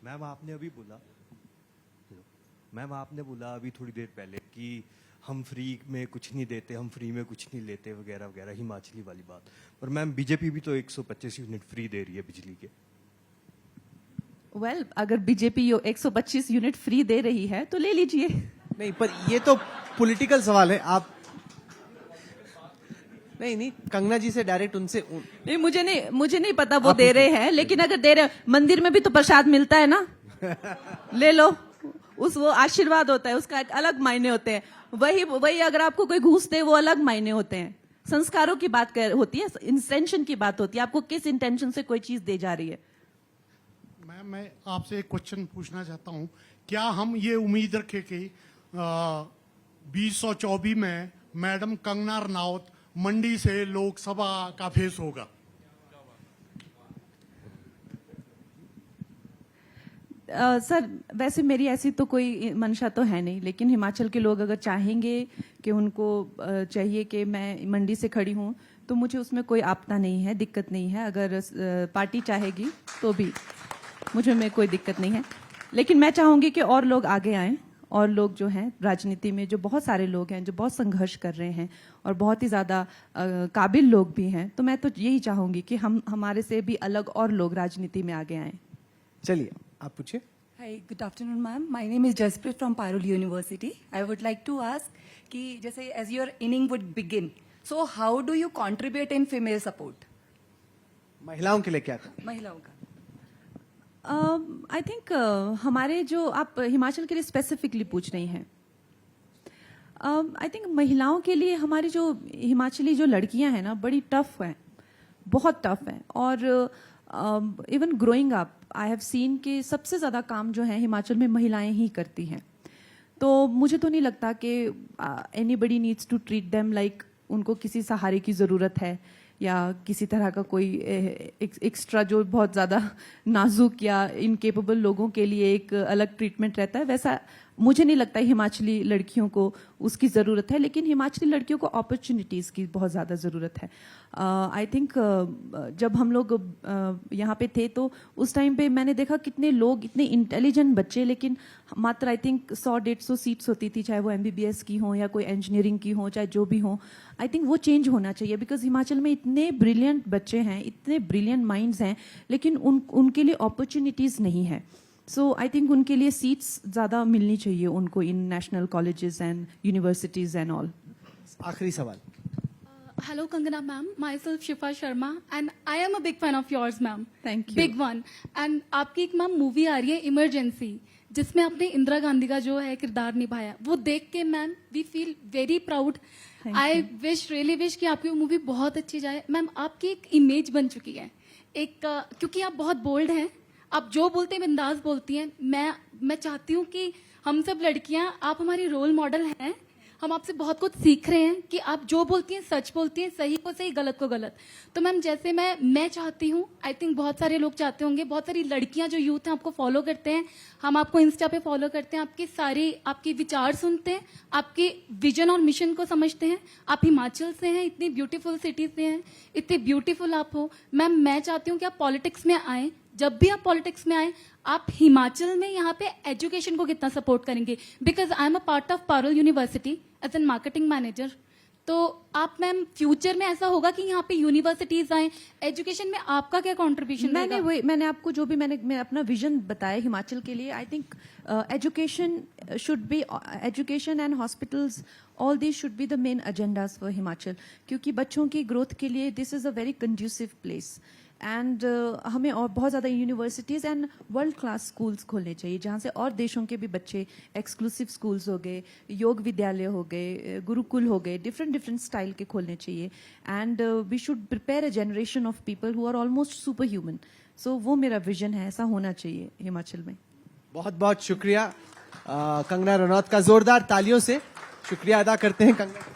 Ma'am आपने बोला अभी थोड़ी देर पहले कि हम फ्री में कुछ नहीं देते, हम फ्री में कुछ नहीं लेते वगैरह वगैरह, हिमाचली वाली बात। पर मैम बीजेपी भी तो 125 यूनिट फ्री दे रही है बिजली के। अगर बीजेपी 125 यूनिट फ्री दे रही है तो ले लीजिए। नहीं, पर ये तो पॉलिटिकल सवाल है। आप नहीं, कंगना जी से डायरेक्ट उनसे नहीं, मुझे नहीं पता वो दे रहे हैं, लेकिन अगर दे रहे, मंदिर में भी तो प्रसाद मिलता है ना, ले लो। वो आशीर्वाद होता है, उसका एक अलग मायने होते हैं। वही अगर आपको कोई घूस दे, वो अलग मायने होते हैं। संस्कारों की बात होती है, इंटेंशन की बात होती है, आपको किस इंटेंशन से कोई चीज दे जा रही है। मैं आपसे एक क्वेश्चन पूछना चाहता हूं, क्या हम ये उम्मीद रखें कि 2024 में मैडम कंगना रनौत मंडी से लोकसभा का फेस होगा? सर, वैसे मेरी ऐसी तो कोई मंशा तो है नहीं, लेकिन हिमाचल के लोग अगर चाहेंगे कि उनको चाहिए कि मैं मंडी से खड़ी हूं, तो मुझे उसमें कोई आपता नहीं है, दिक्कत नहीं है। अगर पार्टी चाहेगी तो भी मुझे में कोई दिक्कत नहीं है, लेकिन मैं चाहूंगी कि और लोग आगे आएं, और लोग जो हैं राजनीति में, जो बहुत सारे लोग हैं जो बहुत संघर्ष कर रहे हैं और बहुत ही ज्यादा काबिल लोग भी हैं, तो मैं तो यही चाहूंगी कि हमारे से भी अलग और लोग राजनीति में आगे आएं। चलिए आप पूछिए। Hi, good afternoon, ma'am. My name is Jaspreet from Parul University. I would like to ask कि जैसे as your inning would begin, so how do you contribute in female support? महिलाओं के लिए क्या करें? महिलाओं का। आई थिंक हमारे जो आप हिमाचल के लिए स्पेसिफिकली पूछ रही हैं, आई थिंक महिलाओं के लिए हमारी जो हिमाचली जो लड़कियां हैं ना, बड़ी टफ हैं, बहुत टफ हैं। और even growing up I have seen कि सबसे ज्यादा काम जो है हिमाचल में महिलाएं ही करती हैं। तो मुझे तो नहीं लगता कि anybody needs to treat them like उनको किसी सहारे की जरूरत है, या किसी तरह का कोई एक्स्ट्रा जो बहुत ज्यादा नाजुक या इनकेपेबल लोगों के लिए एक अलग ट्रीटमेंट रहता है, वैसा मुझे नहीं लगता हिमाचली लड़कियों को उसकी जरूरत है। लेकिन हिमाचली लड़कियों को अपॉर्चुनिटीज की बहुत ज्यादा जरूरत है। आई थिंक जब हम लोग यहाँ पे थे तो उस टाइम पे मैंने देखा कितने लोग, इतने इंटेलिजेंट बच्चे, लेकिन मात्र आई थिंक 100-150 सीट्स होती थी, चाहे वो MBBS की हो या कोई इंजीनियरिंग की हो, चाहे जो भी हो। आई थिंक वो चेंज होना चाहिए, बिकॉज हिमाचल में इतने ब्रिलियंट बच्चे हैं, इतने ब्रिलियंट माइंड्स हैं, लेकिन उनके लिए अपॉर्चुनिटीज नहीं है। सो आई थिंक उनके लिए सीट्स ज्यादा मिलनी चाहिए उनको in national colleges and universities and all. आखिरी सवाल। Hello, Kangana ma'am. Myself Shifa Sharma, and I am a big fan of yours, ma'am. Thank you. Big one. And आपकी एक मैम मूवी आ रही है इमरजेंसी, जिसमें आपने इंदिरा गांधी का जो है किरदार निभाया, वो देख के ma'am we feel very proud. I really wish कि आपकी मूवी बहुत अच्छी जाए। मैम आपकी एक इमेज बन चुकी है एक, क्योंकि आप बहुत बोल्ड हैं, आप जो बोलते हैं बिंदास बोलती हैं। मैं चाहती हूँ कि हम सब लड़कियां, आप हमारी रोल मॉडल हैं, हम आपसे बहुत कुछ सीख रहे हैं कि आप जो बोलती हैं सच बोलती हैं, सही को सही, गलत को गलत। तो मैम जैसे मैं चाहती हूँ, आई थिंक बहुत सारे लोग चाहते होंगे, बहुत सारी लड़कियां जो यूथ हैं आपको फॉलो करते हैं, हम आपको इंस्टा पे फॉलो करते हैं, आपके विचार सुनते हैं, आपके विजन और मिशन को समझते हैं। आप हिमाचल से हैं, इतनी ब्यूटीफुल सिटी से हैं, इतने ब्यूटीफुल आप हो। मैम मैं चाहती हूँ कि आप पॉलिटिक्स में आए, जब भी आप पॉलिटिक्स में आए, आप हिमाचल में यहाँ पे एजुकेशन को कितना सपोर्ट करेंगे, because I am a part of Parul university as an marketing manager. तो आप मैम फ्यूचर में ऐसा होगा कि यहाँ पे यूनिवर्सिटीज आए, एजुकेशन में आपका क्या कॉन्ट्रीब्यूशन? मैंने आपको जो भी मैं अपना विजन बताया हिमाचल के लिए, I think education should be, education and hospitals, all this should be the main agendas for Himachal, क्योंकि बच्चों की ग्रोथ के लिए this is a very conducive place. And हमें और बहुत ज़्यादा universities and world class schools खोलने चाहिए, जहाँ से और देशों के भी बच्चे, एक्सक्लूसिव स्कूल्स हो गए, योग विद्यालय हो गए, गुरुकुल हो गए, डिफरेंट स्टाइल के खोलने चाहिए। And we should prepare a generation of people who are almost super human. So वो मेरा विजन है, ऐसा होना चाहिए हिमाचल में। बहुत बहुत शुक्रिया। कंगना रनौत का जोरदार तालियों से शुक्रिया अदा करते हैं कंगना।